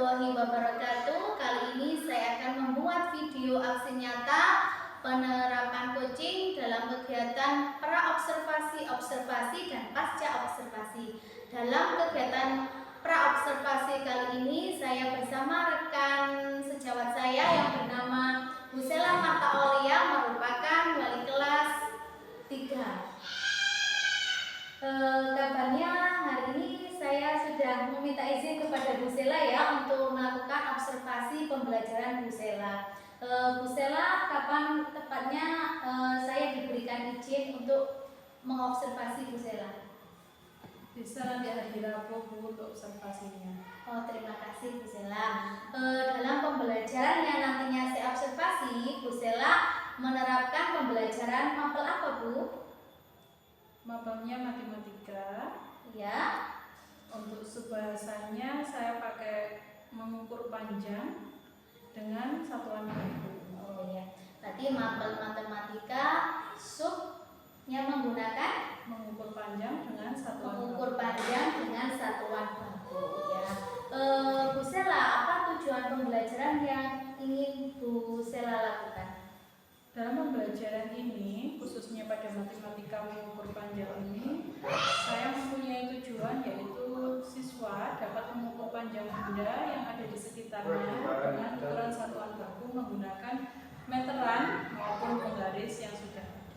warahmatullahi wabarakatuh. Kali ini saya akan membuat video aksi nyata penerapan kucing dalam kegiatan pra-observasi, dan pasca observasi. Dalam kegiatan pra-observasi kali ini saya bersama rekan sejawat saya yang bernama Bu Sela Marta Aulia, merupakan wali kelas 3. Kabarnya hari ini saya sudah meminta izin kepada Bu Sela ya untuk melakukan observasi pembelajaran Bu Sela. Bu Sela, kapan tepatnya saya diberikan izin untuk mengobservasi Bu Sela? Bisa nanti hari Rabu Bu untuk observasinya. Oh, terima kasih Bu Sela. Dalam pembelajaran yang nantinya saya observasi, Bu Sela menerapkan pembelajaran mapel apa Bu? Mapelnya matematika. Ya. Untuk subbahasanya saya pakai mengukur panjang dengan satuan baku. Oh ya. Berarti mapel matematika subnya menggunakan mengukur panjang dengan satuan mengukur baku. panjang dengan satuan baku ya. Bu Sela, apa tujuan pembelajaran yang ingin Bu Sela lakukan? Dalam pembelajaran ini, khususnya pada matematika mengukur panjang ini, saya mempunyai tujuan yaitu siswa dapat mengukur panjang benda yang ada di sekitarnya dengan ukuran satuan baku menggunakan meteran maupun penggaris yang sudah ada.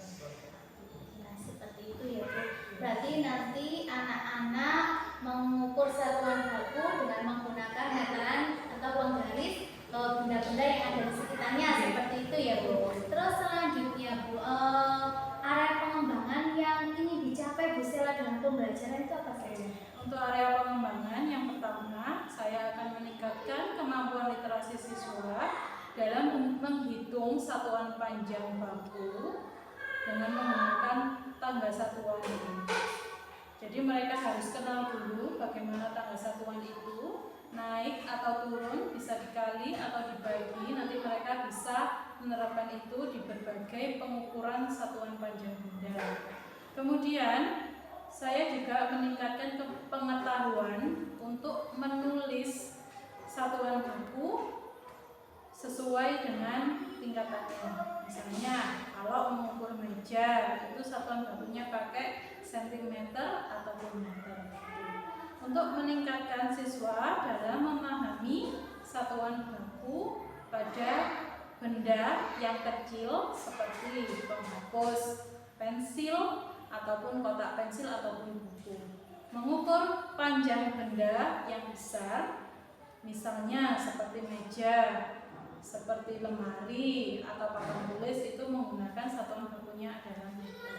Nah, seperti itu ya Bu. Berarti nanti anak-anak mengukur satuan baku dengan menggunakan meteran atau penggaris benda-benda yang ada di sekitarnya, seperti itu ya Bu. Terus selanjutnya Bu, area pengembangan yang ingin dicapai Bu Sela dalam pembelajaran itu apa saja? Untuk area pengembangan, yang pertama saya akan meningkatkan kemampuan literasi siswa dalam menghitung satuan panjang baku dengan menggunakan tangga satuan ini. Jadi mereka harus kenal dulu bagaimana tangga satuan itu, naik atau turun, bisa dikali atau dibagi. Nanti mereka bisa menerapkan itu di berbagai pengukuran satuan panjang benda. Kemudian saya juga meningkatkan pengetahuan untuk menulis satuan baku sesuai dengan tingkatannya. Misalnya kalau mengukur meja itu satuan bakunya pakai sentimeter ataupun meter. Untuk meningkatkan siswa dalam memahami satuan baku pada benda yang kecil seperti penghapus, pensil ataupun kotak pensil ataupun buku. Mengukur panjang benda yang besar, misalnya seperti meja, seperti lemari atau papan tulis, itu menggunakan satuan bakunya adalah meter.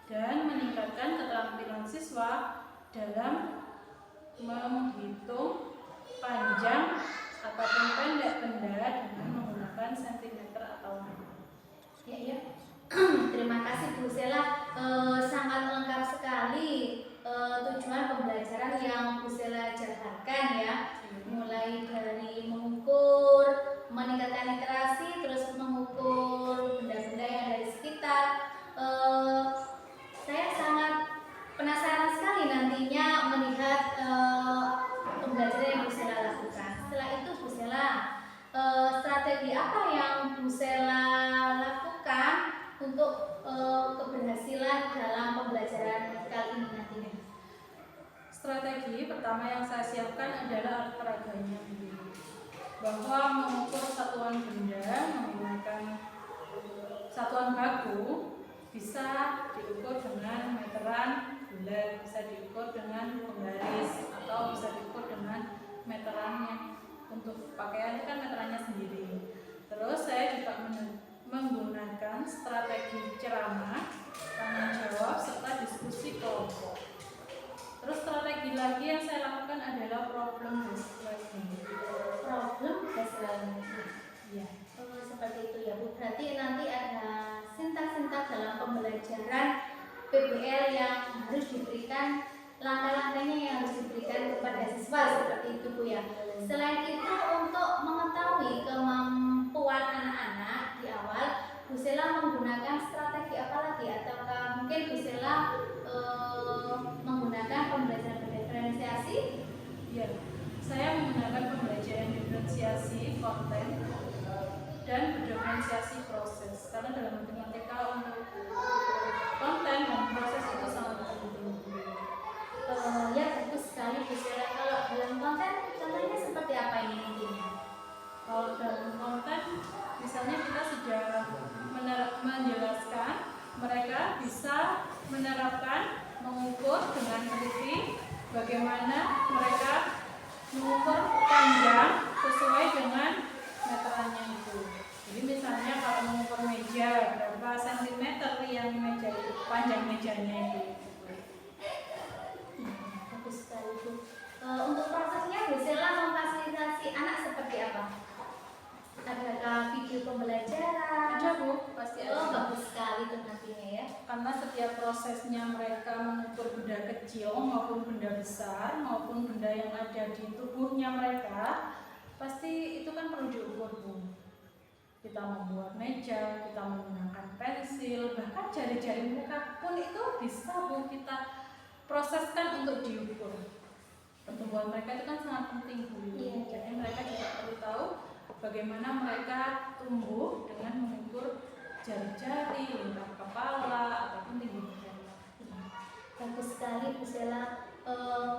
Dan meningkatkan keterampilan siswa dalam menghitung panjang ataupun pendek benda dengan menggunakan sentimeter atau meter. Ya. Terima kasih Bu Sela, sangat lengkap sekali tujuan pembelajaran yang Bu Sela jabarkan ya. Mulai dari mengukur, meningkatkan literasi, terus mengukur benda-benda yang ada di sekitar. Saya sangat penasaran sekali nantinya melihat pembelajaran yang Bu Sela lakukan. Setelah itu Bu Sela, strategi apa yang Bu Sela lakukan untuk keberhasilan dalam pembelajaran kali ini nantinya? Strategi pertama yang saya siapkan adalah alat peraganya, bahwa mengukur satuan benda menggunakan satuan baku bisa diukur dengan meteran bulat, bisa diukur dengan penggaris, atau bisa diukur dengan meteran yang untuk pakaian itu kan meterannya sendiri. Terus saya juga menggunakan strategi ceramah, tanya jawab, serta diskusi kelompok. Terus strategi lagi yang saya lakukan adalah problem based learning. Problem based learning. Ya. Seperti itu ya Bu. Berarti nanti ada sintak-sintak dalam pembelajaran PBL yang harus diberikan, langkah-langkahnya yang harus diberikan kepada siswa, seperti itu Bu ya. Selain itu, untuk mengetahui kemampuan anak-anak di awal, Bu Sela menggunakan strategi apa lagi? Ataukah mungkin Bu Sela menggunakan pembelajaran berdiferensiasi? Ya, saya menggunakan pembelajaran diferensiasi konten dan berdiferensiasi proses, karena dalam matematika untuk konten dan proses itu sangat penting. Ya bagus sekali Bu Sela. Kalau dalam konten contohnya seperti apa ini nantinya? Kalau dalam konten misalnya kita sudah menjelaskan, mereka bisa menerapkan, mengukur dengan teliti bagaimana mereka mengukur panjang sesuai dengan meterannya itu. Jadi misalnya kalau mengukur meja berapa sentimeter yang meja itu, panjang mejanya itu. Bagus sekali Bu. Untuk prosesnya Bu Sela memfasilitasi anak seperti apa? Adakah video pembelajaran? Ada Bu, pasti ada. Bagus sekali tuh nantinya ya. Karena setiap prosesnya mereka mengukur benda kecil maupun benda besar maupun benda yang ada di tubuhnya mereka, pasti itu kan perlu diukur Bu. Kita membuat meja, kita menggunakan pensil, bahkan jari-jari mereka pun itu bisa Bu kita proseskan untuk diukur. Pertumbuhan mereka itu kan sangat penting Bu. Iya. Jadi mereka juga perlu tahu bagaimana mereka tumbuh dengan mengukur jari-jari, lingkar kepala, ataupun tinggi badan. Bagus sekali Bu Sela.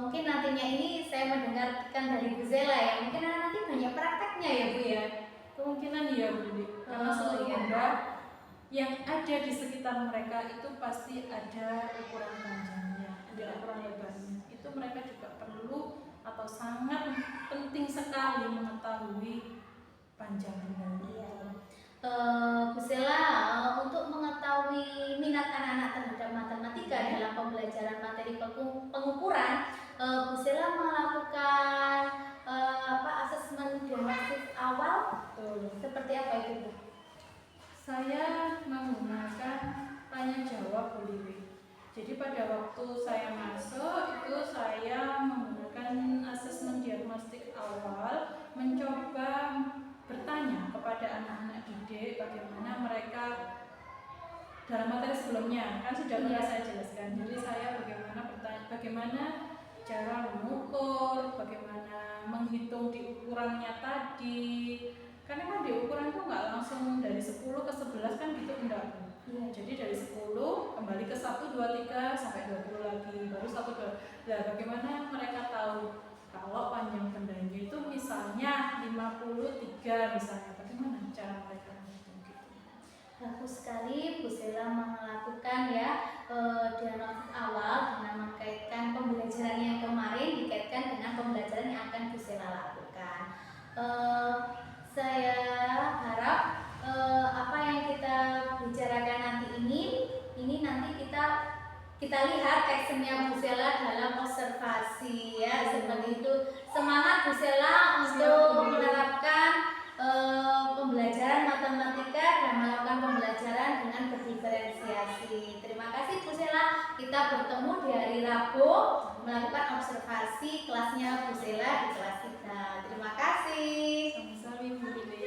Mungkin nantinya ini saya mendengarkan dari Bu Sela ya. Mungkin nanti banyak prakteknya ya Bu ya. Kemungkinan iya Bu Didi. Karena seluruh benda yang ada di sekitar mereka itu pasti ada ukuran panjangnya, ada ukuran lebarnya. Itu mereka juga perlu atau sangat penting sekali mengetahui panjang benda. Bu Sela, untuk mengetahui minat anak-anak terhadap matematika dalam pembelajaran materi pengukuran, Bu Sela melakukan asesmen diagnostik awal. Seperti apa itu Bu? Saya menggunakan tanya jawab Bu Liwi. Jadi pada waktu saya masuk itu saya menggunakan asesmen diagnostik awal, mencoba bertanya kepada anak-anak didik bagaimana mereka dalam materi sebelumnya kan sudah pernah saya jelaskan. Jadi saya bagaimana cara mengukur, bagaimana menghitung di ukurannya tadi. Karena kan di ukuran itu nggak langsung dari 10 ke 11 kan gitu enggak. Jadi dari 10 kembali ke 1, 2, 3 sampai 20 lagi, baru 1, 2. Nah, bagaimana mereka tahu kalau panjang bendanya itu misalnya 53 misalnya, bagaimana cara mereka menghitung gitu? Bagus sekali Bu Sela melakukan ya diagnostik awal dengan mengkaitkan pembelajaran yang kemarin dikaitkan dengan pembelajaran yang akan Bu Sela lakukan. Saya harap apa yang kita bicarakan nanti ini nanti kita lihat actionnya Bu Sela dalam observasi ya, seperti itu. Semangat Bu Sela untuk menerapkan pembelajaran matematika dan melakukan pembelajaran dengan berdiferensiasi. Terima kasih Bu Sela. Kita bertemu di hari Rabu melakukan observasi kelasnya Bu Sela di kelas kita. Terima kasih. Sama-sama Bu Liwi.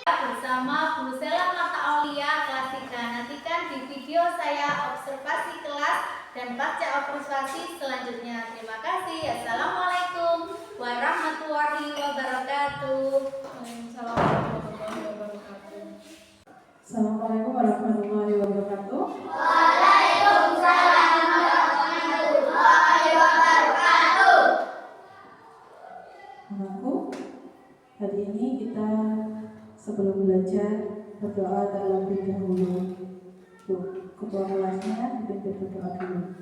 Bersama Bu Sela Mata Aulia kelas 3. Nantikan di video saya observasi kelas dan pasca observasi selanjutnya. Terima kasih. Assalamualaikum warahmatullahi wabarakatuh. Assalamualaikum warahmatullahi wabarakatuh. Waalaikumsalam warahmatullahi wabarakatuh. Anakku, hari ini kita sebelum belajar berdoa terlebih dahulu. Ketua kelasnya dipimpin berdoa dulu.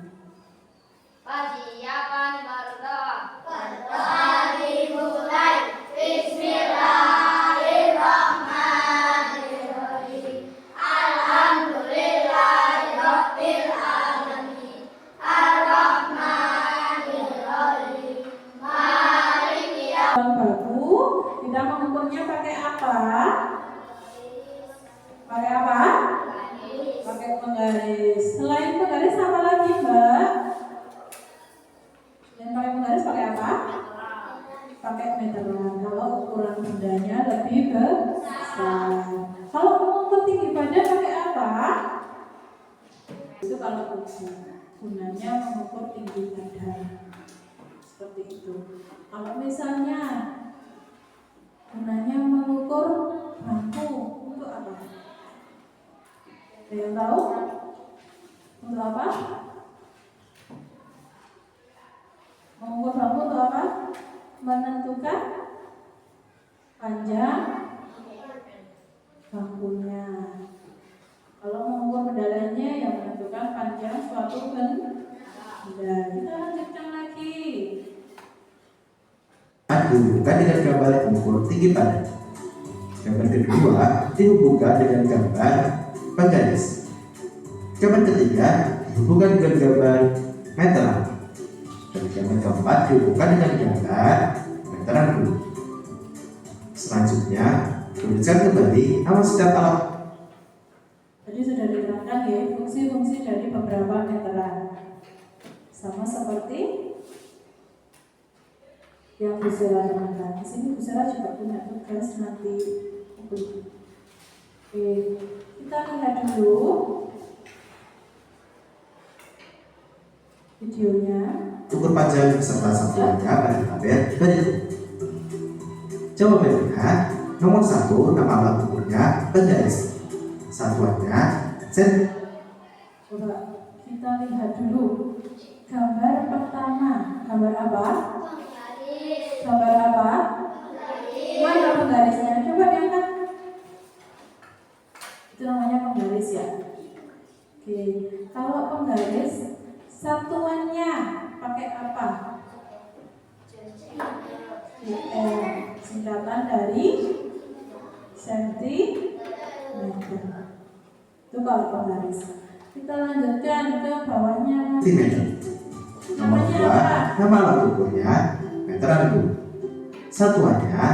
Persiapan berdoa. Berdoa dimulai. Bismillahirrahmanirrahim. Alhamdulillahirabbil alamin. Ar-Rahmanirrahim. Maliki Baku, kita mengukurnya pakai apa? Pakai apa? Pakai penggaris. Selain penggaris apa lagi, Mbak? Yang pakai penggaris pakai apa? Pakai meteran. Kalau ukuran bendanya lebih besar. Kalau mengukur tinggi badan pakai apa? Itu kalau ukur gunanya mengukur tinggi badan. seperti itu. Kalau misalnya gunanya mengukur bangku untuk apa? Ada yang tahu? Untuk apa? Mengukur bangku untuk apa? Menentukan panjang bangkunya. Kalau mengukur kendalanya yang menentukan panjang suatu benda. Kita lanjutkan lagi. Dihubungkan dengan gambar pengukur tinggi badan. Gambar kedua dihubungkan dengan gambar penggaris. Gambar ketiga dihubungkan dengan gambar meteran. Dan gambar keempat dihubungkan dengan gambar meteran dulu. Selanjutnya, tuliskan kembali nama setiap alat. Tadi sudah diterangkan ya fungsi-fungsi dari beberapa meteran. Sama seperti yang Bu Sela terangkan. Di sini Bu Sela juga punya tugas nanti. Oke, kita lihat dulu videonya. Ukur panjang beserta satuannya pada tabel berikut. Jawabannya nomor 1 nama alat ukurnya penggaris. Satuannya cm. Coba kita lihat dulu gambar pertama. Gambar apa? Gambar apa? Mana penggarisnya? Coba diangkat. Itu namanya penggaris ya. Oke, kalau penggaris satuannya pakai apa? Singkatan dari sentimeter. Itu kalau penggaris. Kita lanjutkan ke bawahnya. Sentimeter. Nomor 2 nama alat ukurnya meteran dulu. Satuannya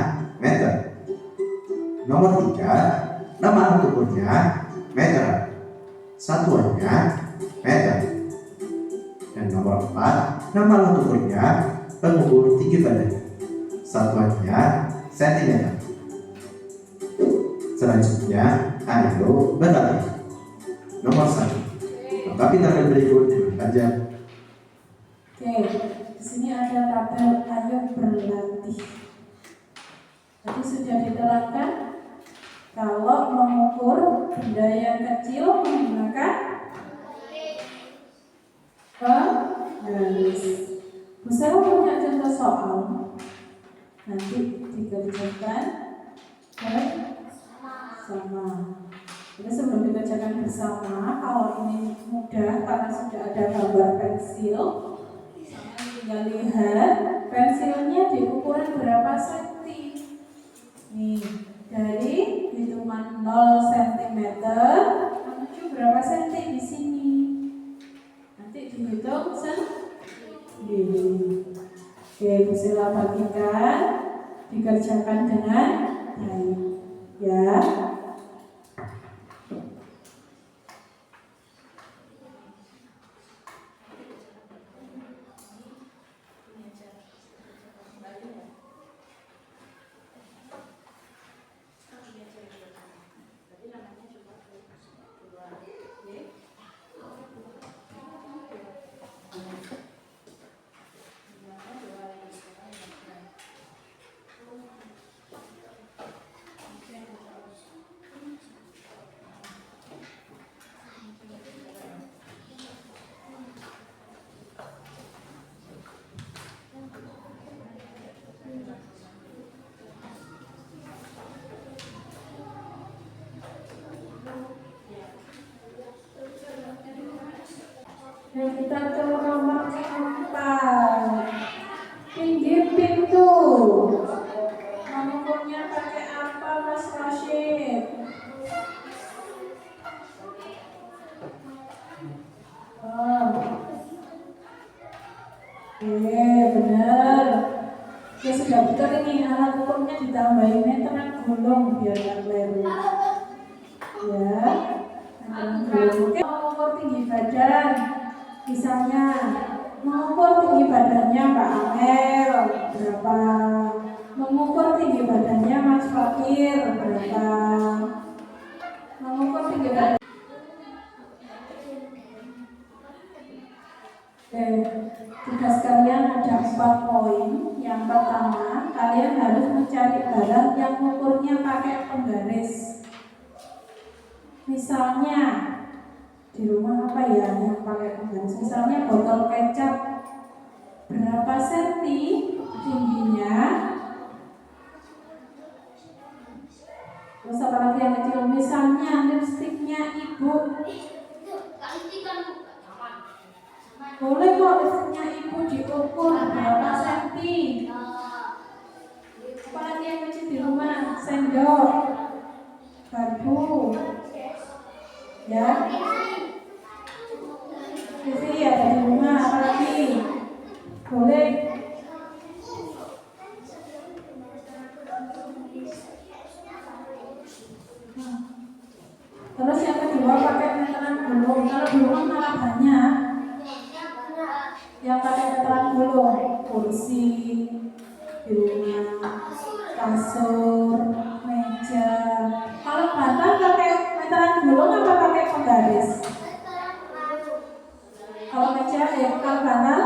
meter. Nomor 3 nama alat ukurnya meteran. Satuannya meter. Dan nomor 4 nama alat ukurnya pengukur tinggi badan. Satuannya sentimeter. Selanjutnya, ayo berlatih. Nomor 1. Lengkapi tabel berikut dengan panjang. Oke, di sini ada tabel ayo berlatih. Tadi sudah diterangkan kalau mengukur benda yang kecil menggunakan penggaris. Bu Sela punya contoh soal. Nanti dikerjakan bersama. Jadi sebelum dikerjakan bersama, kalau ini mudah karena sudah ada gambar pensil, tinggal lihat pensilnya di ukuran berapa senti. Nih, dari hitungan 0 cm menuju berapa senti di sini. Nanti dihitung sendiri. Oke, Bu Sela bagikan, dikerjakan dengan baik ya. Dan kita ke nomor 4. Tinggi pintu. Mengukurnya pakai apa, Mas Rashid? Benar. Ya sudah betul ini alat ukurnya ditambahin meteran gulung biar nggak keliru. Ya, meteran gulung. Oke, mengukur tinggi badan. Misalnya mengukur tinggi badannya Pak Amel berapa? Mengukur tinggi badannya Mas Fakir berapa? Mengukur tinggi badan. Tugas kalian ada 4 poin. Yang pertama, kalian harus mencari barang yang ukurnya pakai penggaris. Misalnya, di rumah apa ya yang pakai penggaris? Misalnya botol kecap, berapa senti tingginya? Terus apa lagi yang kecil? Misalnya lipstiknya ibu, boleh kok lipstiknya ibu diukur berapa senti? Apalagi yang kecil di rumah, sendok, garpu, ya. Di sini ada di rumah, apalagi boleh. Terus yang kedua pakai meteran gulung. Kalau di rumah malah banyak yang pakai meteran gulung, kursi di rumah, kasur, meja. Kalau bantal pakai meteran gulung apa pakai penggaris? Kalau meja ya, kalau bantal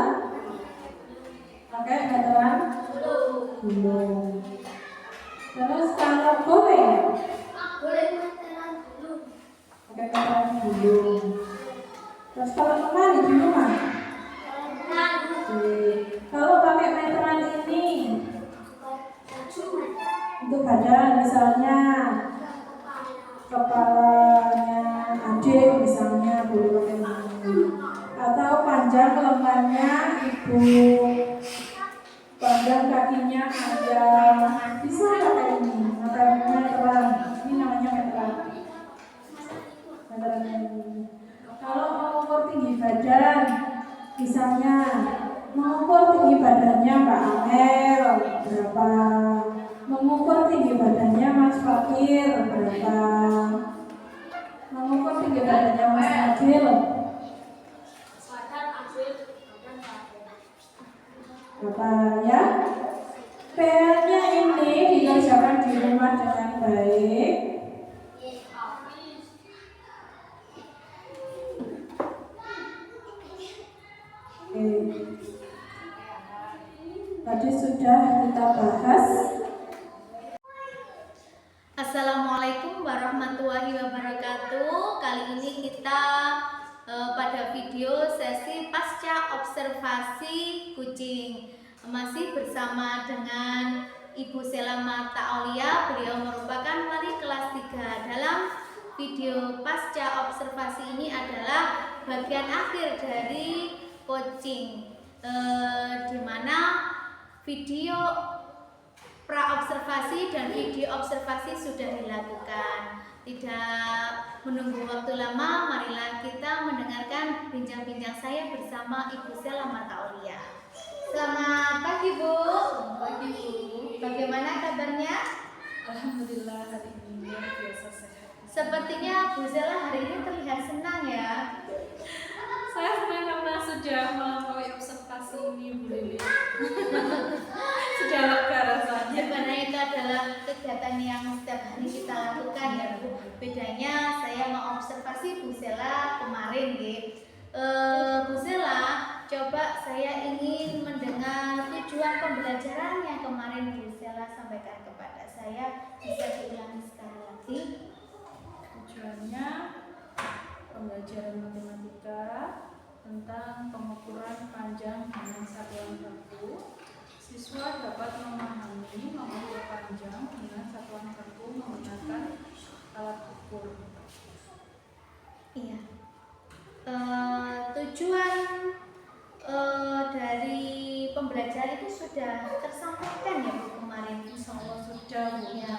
pakai meteran gulung. Terus kalau boleh pakai meteran gulung. Terus kalau lemari di rumah, kalau pakai meteran ini untuk badan, misalnya kepalanya adik misalnya boleh pakai ini, atau panjang lengannya ibu, panjang kakinya ayah, bisa pakai ini, meteran. Ini namanya meteran ini. Kalau mengukur tinggi badan, misalnya mengukur tinggi badannya Mbak Amel berapa, mengukur tinggi badannya Mas Fakir berapa, mengukur tinggi badannya Mas Adil berapa, ya. PR-nya ini dikerjakan di rumah dengan baik. Tadi sudah kita bahas. Assalamualaikum warahmatullahi wabarakatuh. Kali ini kita pada video sesi pasca observasi kucing masih bersama dengan Ibu Selamata Aulia. Beliau merupakan wali kelas 3. Dalam video pasca observasi ini adalah bagian akhir dari coaching, di mana video pra-observasi dan video observasi sudah dilakukan. Tidak menunggu waktu lama, marilah kita mendengarkan bincang-bincang saya bersama Ibu Selamata Aulia. Selamat pagi, Bu. Selamat pagi, Bu. Bagaimana kabarnya? Alhamdulillah hari ini luar biasa sehat. Sepertinya Bu Zela hari ini terlihat senang ya. Saya senang karena sudah melampaui observasi ini, Bu Lili. Sudah lega rasanya. Sebenarnya itu adalah kegiatan yang setiap hari kita lakukan ya, Bu. Bedanya saya mengobservasi Bu Zela kemarin, gitu. Bu Zela, coba saya ingin mendengar tujuan pembelajaran yang kemarin Bu Zela sampaikan kepada saya. Bisa diulangi sekali lagi? Tujuannya pembelajaran matematika tentang pengukuran panjang dengan satuan baku. Siswa dapat memahami mengukur panjang dengan satuan baku menggunakan alat ukur. Iya. Tujuan dari pembelajaran itu sudah tersampaikan ya, Bu, kemarin. Insya Allah sudah, Bu. Ya.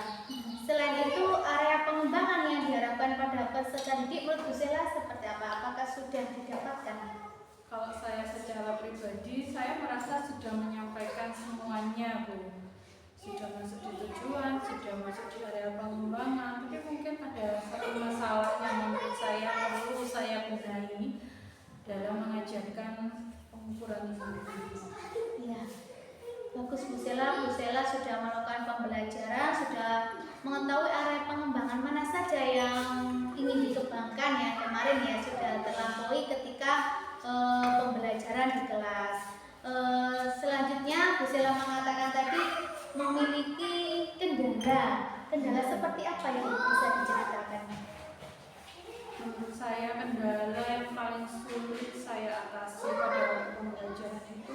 Selain itu, area pengembangan yang diharapkan pada peserta didik menurut Bu Sela seperti apa? Apakah sudah didapatkan? Kalau saya secara pribadi, saya merasa sudah menyampaikan semuanya, Bu. Sudah masuk di tujuan, sudah masuk di area pengembangan, tapi mungkin ada satu masalah yang menurut saya perlu saya benahi dalam mengajarkan pengukuran ini. Iya. Bagus, Bu Sela. Bu Sela sudah melakukan pembelajaran, sudah mengetahui area pengembangan mana saja yang ingin dikembangkan ya. Kemarin ya sudah terlampaui ketika pembelajaran di kelas. Selanjutnya Kendala seperti apa yang bisa diceritakan? Menurut saya kendala yang paling sulit saya atasi pada waktu pembelajaran itu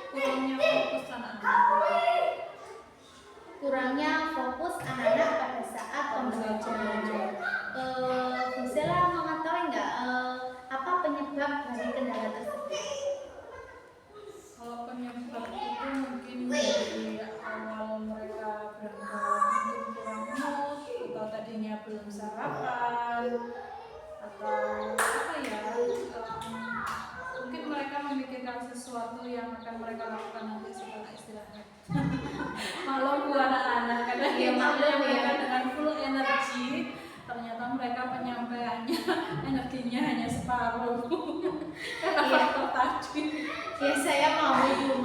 kurangnya fokus anak-anak. Kurangnya fokus anak-anak pada saat pembelajaran. Bu Sela mengetahui nggak apa penyebab dari kendala tersebut? Kalau penyebab itu mungkin dari awal mereka berangkat mungkin kurang mood, atau tadinya belum sarapan, atau apa ya, mungkin mereka memikirkan sesuatu yang akan mereka lakukan nanti setelah istirahat. Malam buat anak-anak karena Iya, maklum ya. mereka dengan full energi, ternyata mereka penyampaiannya energinya hanya separuh karena Iya. faktor tadi. Ya saya mau ibu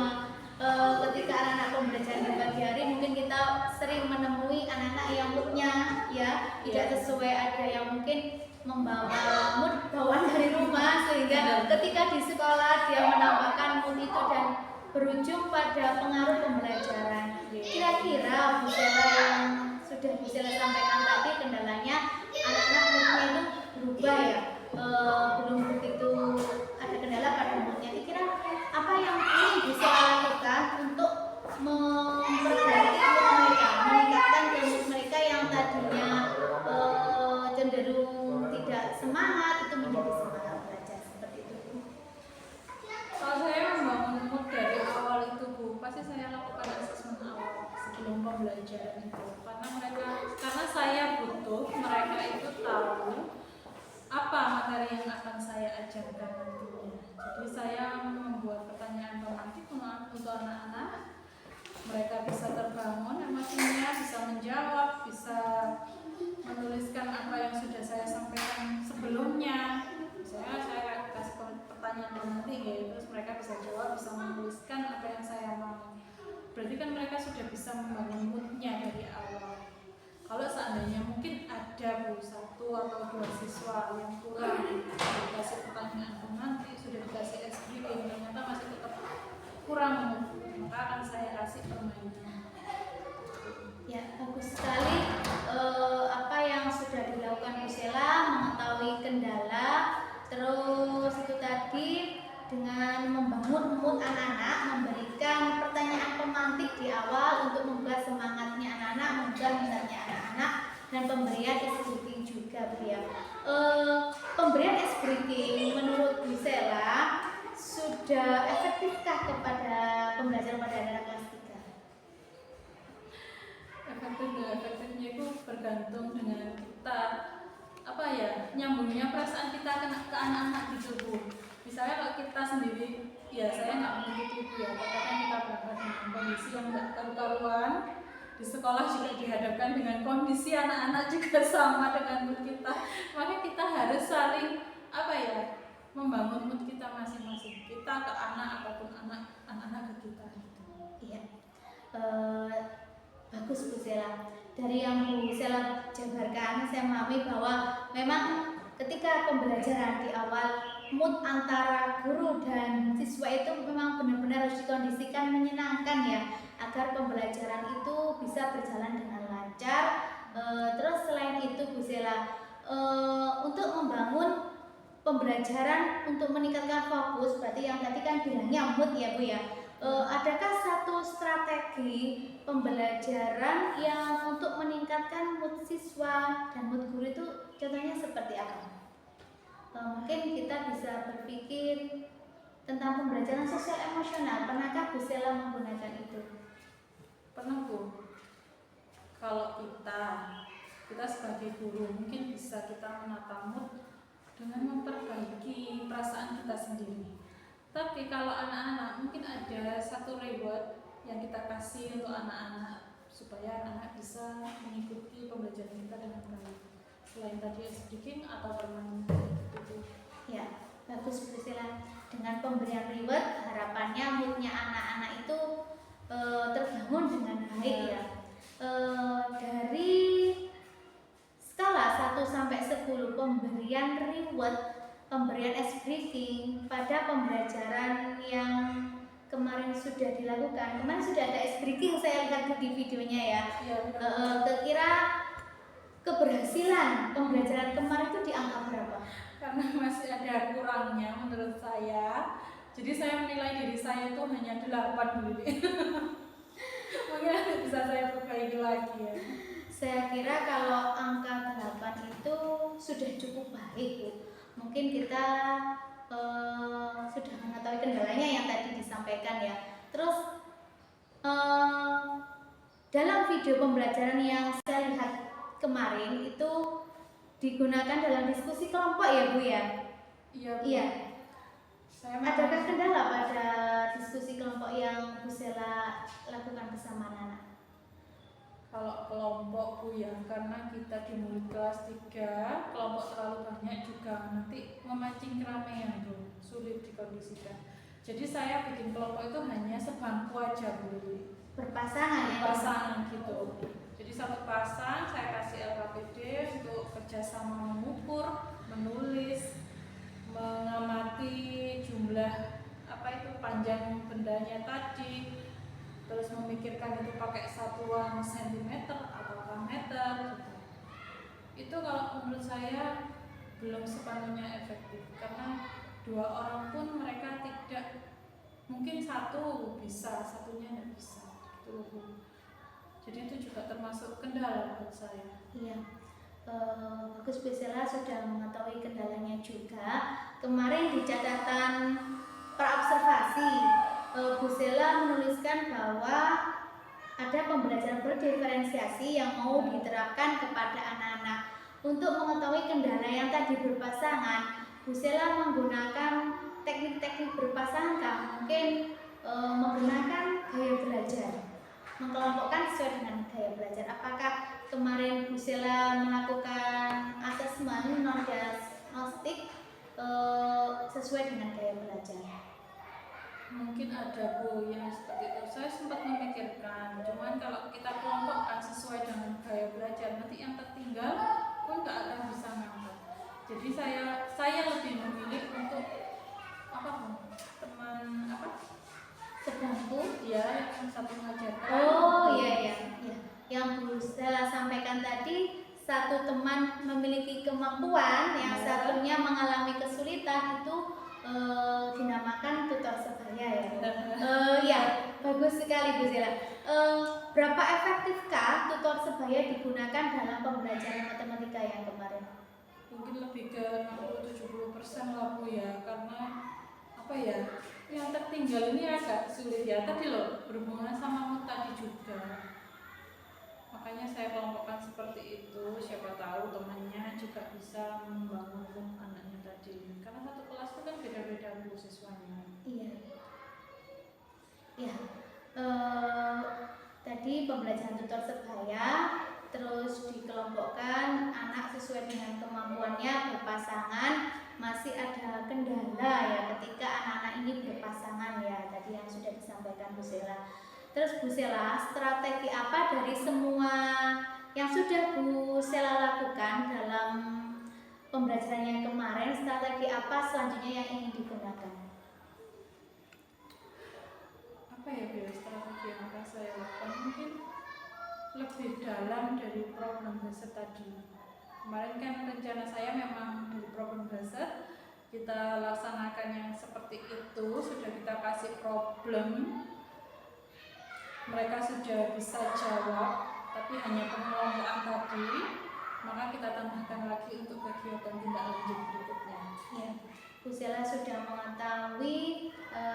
ketika anak-anak pembelajaran di pagi hari mungkin kita sering menemui anak-anak yang moodnya ya tidak sesuai, ada yang mungkin membawa mood bawaan dari rumah sehingga ketika di sekolah dia menambahkan mood itu dan berujung pada pengaruh pembelajaran. Kira-kira Bu Sela yang sudah Bu Sela sampaikan tadi kendalanya anak-anak moodnya itu berubah ya, belum begitu ada kendala pada moodnya. Kira apa yang ingin Bu Sela lakukan untuk memperbaiki mood mereka, meningkatkan mood mereka yang tadinya cenderung tidak semangat itu menjadi semangat belajar seperti itu. Kalau saya membangun mood dari awal itu Bu, pasti saya lakukan asesmen awal sebelum pembelajaran itu, karena saya butuh mereka itu tahu apa materi yang akan saya ajarkan nantinya. Jadi saya membuat pertanyaan pemantik untuk anak-anak, mereka bisa terbangun emosinya, bisa menjawab, bisa menuliskan apa yang sudah saya sampaikan sebelumnya. Misalnya saya kasih pertanyaan pemantik ya, terus mereka bisa jawab, bisa menuliskan apa yang saya mau. Berarti kan mereka sudah bisa membangun moodnya dari awal. Kalau seandainya mungkin ada Bu, 1 atau 2 siswa yang kurang dikasih pertanyaan pemantik, sudah dikasih ice briefing, ternyata masih tetap kurang mood, maka akan saya kasih permainan. Ya, bagus sekali apa yang sudah dilakukan Bu Sela, mengetahui kendala, terus itu tadi dengan membangun mood anak-anak, memberikan pertanyaan pemantik di awal untuk membuat semangatnya anak-anak, membuat minatnya anak-anak, dan pemberian ice briefing juga Bu ya. Pemberian ice briefing menurut Bu Sela sudah efektifkah kepada pembelajaran pada anak-anak kelas 3? Efektifnya itu bergantung dengan kita nyambungnya perasaan kita ke anak-anak gitu Bu. Misalnya kalau kita sendiri, ya saya nggak menuntut Ibu ya, karena kita berangkat dengan kondisi yang nggak karu-karuan, di sekolah juga dihadapkan dengan kondisi anak-anak juga sama dengan mood kita, maka kita harus saling membangun mood kita masing-masing, kita ke anak ataupun anak-anak ke kita gitu. Iya. Bagus Bu Sela. Dari yang Bu Sela jabarkan, saya memahami bahwa memang ketika pembelajaran di awal mood antara guru dan siswa itu memang benar-benar harus dikondisikan menyenangkan ya, agar pembelajaran itu bisa berjalan dengan lancar. Terus selain itu Bu Sela, untuk membangun pembelajaran untuk meningkatkan fokus, berarti yang tadi kan bilangnya mood ya Bu ya. Adakah satu strategi pembelajaran yang untuk meningkatkan mood siswa dan mood guru itu contohnya seperti apa? Mungkin kita bisa berpikir tentang pembelajaran sosial emosional. Pernahkah Bu Sela menggunakan itu? Pernah Bu. Kalau kita sebagai guru mungkin bisa kita menata mood dengan memperbaiki perasaan kita sendiri. Tapi kalau anak-anak mungkin ada satu reward yang kita kasih untuk anak-anak supaya anak-anak bisa mengikuti pembelajaran kita dengan baik. Selain tadi speaking atau permainan itu. Ya, bagus Bu Sela. Dengan pemberian reward, harapannya moodnya anak-anak itu terbangun dengan baik ya. Dari skala 1 sampai 10 pemberian reward, pemberian ice briefing pada pembelajaran yang kemarin sudah dilakukan. Kemarin sudah ada ice breaking, saya lihat di videonya ya. Iya, Kira-kira keberhasilan pembelajaran kemarin itu di angka berapa? karena masih ada kurangnya menurut saya. Jadi saya menilai diri saya itu hanya 8 dulu. Mungkin nanti bisa saya perbaiki lagi ya. Saya kira kalau angka 8 itu sudah cukup baik, Bu. Mungkin kita sudah mengetahui kendalanya yang tadi disampaikan ya. Terus dalam video pembelajaran yang saya lihat kemarin itu digunakan dalam diskusi kelompok ya, Bu ya? Iya, Bu. Iya. Adakah Saya kendala pada diskusi kelompok yang Bu Sela lakukan bersama anak-anak? kalau kelompok, Bu ya, karena kita di murid kelas 3, kelompok terlalu banyak juga nanti memancing keramaian, Bu, sulit dikondisikan. Jadi saya bikin kelompok itu hanya sebangku aja, Bu. Berpasangan ya? Pasangan gitu. Jadi satu pasang saya kasih LKPD untuk kerjasama mengukur, menulis, mengamati jumlah panjang bendanya tadi, terus memikirkan itu pakai satuan sentimeter atau meter gitu. Itu kalau menurut saya belum sepenuhnya efektif, karena 2 orang pun mereka tidak, mungkin satu bisa, satunya tidak bisa gitu. Jadi itu juga termasuk kendala buat saya. Iya. Bagus, Bu Sela sudah mengetahui kendalanya juga. Kemarin di catatan praobservasi Bu Sela menuliskan bahwa ada pembelajaran berdiferensiasi yang mau diterapkan kepada anak-anak. Untuk mengetahui kendala yang tadi berpasangan, Bu Sela menggunakan teknik-teknik berpasangan, mungkin menggunakan gaya belajar, mengkelompokkan sesuai dengan gaya belajar. Apakah kemarin Bu Sela melakukan asesmen non-diagnostik sesuai dengan gaya belajar? Mungkin ada, Bu, yang seperti itu. Saya sempat memikirkan, cuman kalau kita kelompokkan sesuai dengan gaya belajar, nanti yang tertinggal pun nggak akan bisa ngangkat. Jadi saya lebih memilih untuk teman Sebangku? ya, yang satu mengajarkan. Oh iya. Yang Bu Sela sampaikan tadi, satu teman memiliki kemampuan, yang satunya mengalami kesulitan, itu dinamakan tutor sebaya ya. Ya, bagus sekali Bu Sela. Berapa efektifkah tutor sebaya digunakan dalam pembelajaran matematika yang kemarin? Mungkin lebih ke 60-70% lah, Bu ya, karena yang tertinggal ini agak sulit ya, tadi loh berhubungan sama mood tadi juga. Makanya saya kelompokkan seperti itu, siapa tahu temannya juga bisa membangun mood anaknya tadi, karena satu kelas itu kan beda-beda, Bu, siswanya. Iya. Ya. Tadi pembelajaran tutor sebaya, terus dikelompokkan anak sesuai dengan kemampuannya berpasangan. Masih ada kendala ya ketika anak-anak ini berpasangan ya, tadi yang sudah disampaikan Bu Sela. Terus Bu Sela, strategi apa dari semua yang sudah Bu Sela lakukan dalam pembelajarannya kemarin, strategi apa selanjutnya yang ingin digunakan? Strategi yang akan saya lakukan mungkin lebih dalam dari problem based tadi. Kemarin kan rencana saya memang dari problem based, kita laksanakan yang seperti itu, sudah kita kasih problem, mereka sudah bisa jawab, tapi hanya pengelompokan tadi, maka kita tambahkan lagi untuk kegiatan tindak lanjut berikutnya. Ya, Bu Sela sudah mengetahui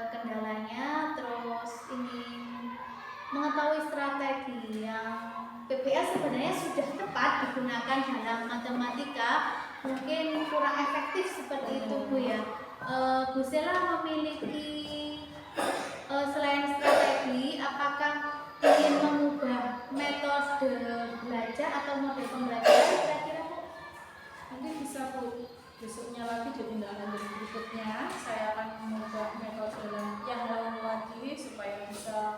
kendalanya, terus ingin mengetahui strategi yang PPA sebenarnya sudah tepat digunakan dalam matematika, mungkin kurang efektif seperti itu, Bu ya. Bu Sela memiliki selain strategi, apakah ingin mengubah metode belajar atau model pembelajaran kira-kira, Bu? Mungkin bisa, Bu, besoknya lagi di tindak lanjut berikutnya saya akan mengubah metode yang lain lagi supaya bisa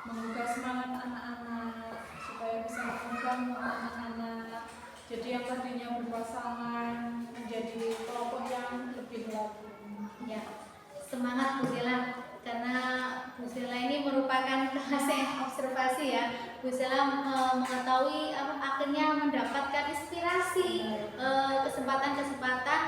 menggugah semangat anak-anak, supaya bisa membangun anak-anak. Jadi yang tadinya berpasangan menjadi kelompok yang lebih lagi. Ya, semangat Bu Sela. karena Bu Sela ini merupakan kelas yang observasi ya. Bu Sela mengetahui akhirnya mendapatkan inspirasi, kesempatan-kesempatan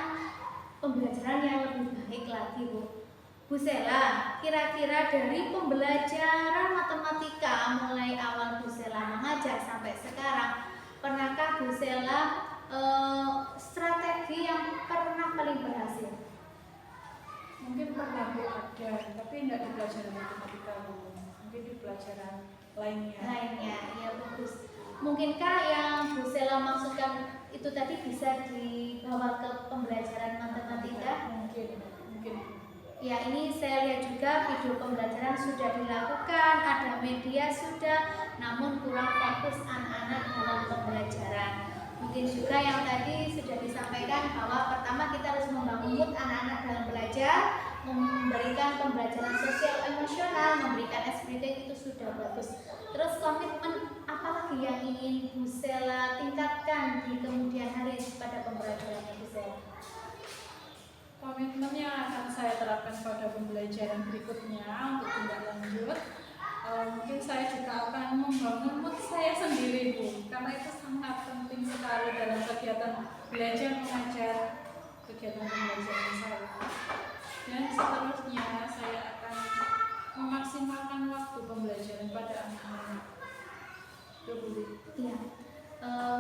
pembelajaran yang lebih baik lagi, Bu. Bu Sela, kira-kira dari pembelajaran matematika mulai awal Bu Sela mengajar sampai sekarang, pernahkah Bu Sela strategi yang pernah paling berhasil? Mungkin pernah Bu ada, tapi tidak di pelajaran matematika Bu, mungkin di pelajaran lainnya. Ya bagus. Mungkinkah yang Bu Sela maksudkan itu tadi bisa dibawa ke pembelajaran matematika? Mungkin. Ya, ini saya lihat juga video pembelajaran sudah dilakukan, ada media sudah, namun kurang fokus anak-anak dalam pembelajaran. Mungkin juga yang tadi sudah disampaikan bahwa pertama kita harus membangun mood anak-anak dalam belajar, memberikan pembelajaran sosial emosional, memberikan reading itu sudah bagus. Terus komitmen apalagi yang ingin Bu Sela tingkatkan di kemudian hari pada pembelajaran Bu Sela? Komitmen yang akan saya terapkan pada pembelajaran berikutnya untuk tindak lanjut, mungkin saya juga akan membangun mood saya sendiri Bu, karena itu sangat penting sekali dalam kegiatan belajar mengajar, kegiatan pembelajaran saya. Dan seterusnya saya akan memaksimalkan waktu pembelajaran pada anak-anak. Iya.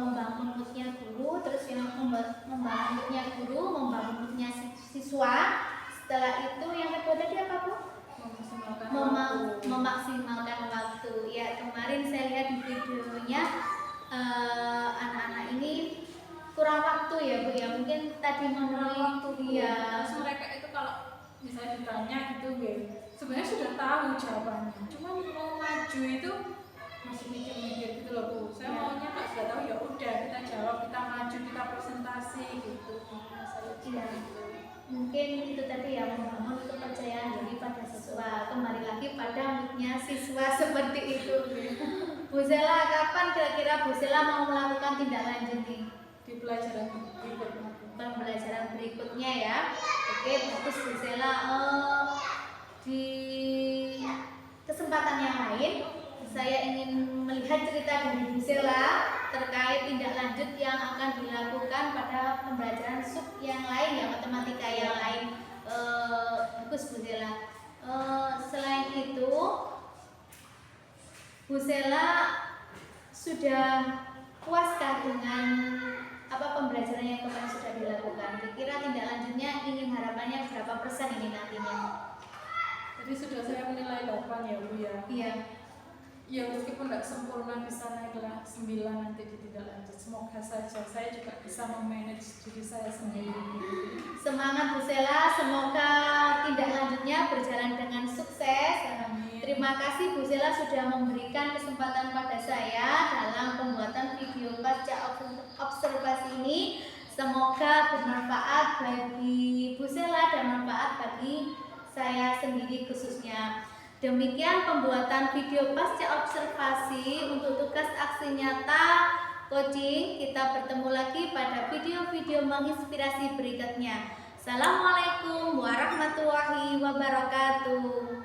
Membangun moodnya guru, terus yang membangun moodnya guru, membangun moodnya siswa. Setelah itu yang kedua tadi apa Bu? Memaksimalkan waktu. Ya, kemarin saya lihat di videonya anak-anak ini kurang waktu ya Bu ya, mungkin tadi memenuhi waktu dia. Terus mereka itu kalau misalnya ditanya gitu sebenarnya sudah tahu jawabannya, cuma mau maju itu masih mikir-mikir gitu loh Bu. Saya maunya kalau sudah tahu ya udah kita jawab, kita maju, kita presentasi gitu. Saya gitu. Mungkin itu tadi ya, membangun kepercayaan diri pada siswa. Kembali lagi pada moodnya siswa seperti itu. Bu Sela, kapan kira-kira Bu Sela mau melakukan tindak lanjut nih? Di pelajaran berikutnya. Pembelajaran berikutnya ya. Oke, bagus Bu Sela. Di kesempatan yang lain saya ingin melihat cerita dari Bu Sela terkait tindak lanjut yang akan dilakukan pada pembelajaran sub yang lain ya, matematika yang lain. Bagus Bu Sela. Selain itu Bu Sela sudah puaskah dengan pembelajaran yang kemarin sudah dilakukan? Kira-kira tindak lanjutnya ingin harapannya berapa persen ini nantinya? Jadi sudah saya menilai 8 ya Bu ya. Iya. Ya meskipun tidak sempurna bisa naiklah 9 nanti di tindak lanjut. Semoga saja saya juga bisa memanage diri saya sendiri. Semangat Bu Sela, semoga tindak lanjutnya berjalan dengan sukses. Amin. Terima kasih Bu Sela sudah memberikan kesempatan pada saya dalam pembuatan video pasca observasi ini. Semoga bermanfaat bagi Bu Sela dan bermanfaat bagi saya sendiri khususnya. Demikian pembuatan video pasca observasi untuk tugas aksi nyata coaching. Kita bertemu lagi pada video-video menginspirasi berikutnya. Assalamualaikum warahmatullahi wabarakatuh.